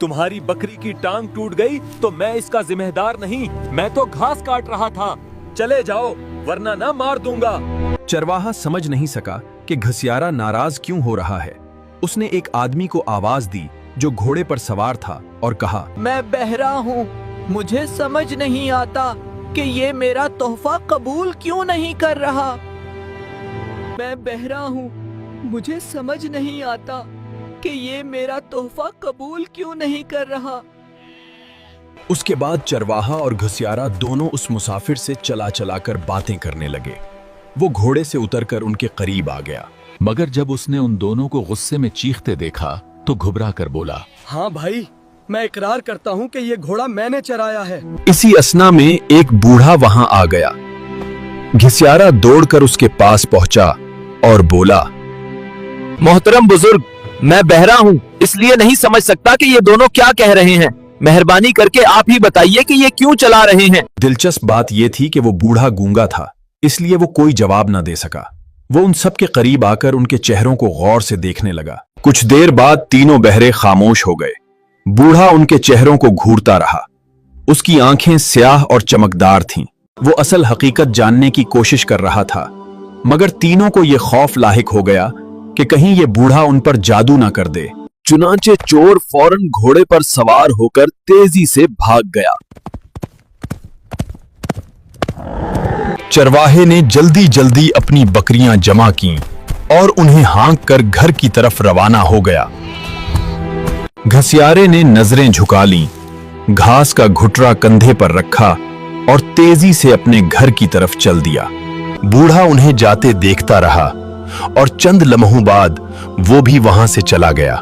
तुम्हारी बकरी की टांग टूट गई तो मैं इसका जिम्मेदार नहीं, मैं तो घास काट रहा था। चले जाओ वरना ना मार दूंगा। चरवाहा समझ नहीं सका कि घसियारा नाराज क्यों हो रहा है। उसने एक आदमी को आवाज दी जो घोड़े पर सवार था और कहा, मैं बहरा हूँ, मुझे समझ नहीं आता कि ये मेरा तोहफा कबूल क्यों नहीं कर रहा। मैं बहरा हूँ, मुझे समझ नहीं आता कि ये मेरा तोहफा कबूल क्यों नहीं कर रहा। उसके बाद चरवाहा और घसियारा दोनों उस मुसाफिर से चला चला कर बातें करने लगे। वो घोड़े से उतरकर उनके करीब आ गया, मगर जब उसने उन दोनों को गुस्से में चीखते देखा तो घुबरा कर बोला, हाँ भाई, मैं इकरार करता हूँ कि ये घोड़ा मैंने चराया है। इसी असना में एक बूढ़ा वहां आ गया। घसियारा दौड़कर उसके पास पहुंचा और बोला, मोहतरम बुजुर्ग, मैं बहरा हूँ, इसलिए नहीं समझ सकता कि ये दोनों क्या कह रहे हैं। मेहरबानी करके आप ही बताइए कि ये क्यों चला रहे हैं। दिलचस्प बात यह थी कि वो बूढ़ा गूंगा था, इसलिए वो कोई जवाब न दे सका। वो उन सब के करीब आकर उनके चेहरों को गौर से देखने लगा। कुछ देर बाद तीनों बहरे खामोश हो गए। बूढ़ा उनके चेहरों को घूरता रहा। उसकी आंखें स्याह और चमकदार थीं। वो असल हकीकत जानने की कोशिश कर रहा था, मगर तीनों को यह खौफ लाहिक हो गया कि कहीं ये बूढ़ा उन पर जादू ना कर दे। चुनांचे चोर फौरन घोड़े पर सवार होकर तेजी से भाग गया। चरवाहे ने जल्दी जल्दी अपनी बकरियां जमा कीं और उन्हें हाँक कर घर की तरफ रवाना हो गया। घसियारे ने नजरें झुका लीं, घास का घुटरा कंधे पर रखा और तेजी से अपने घर की तरफ चल दिया। बूढ़ा उन्हें जाते देखता रहा और चंद लम्हों बाद वो भी वहां से चला गया।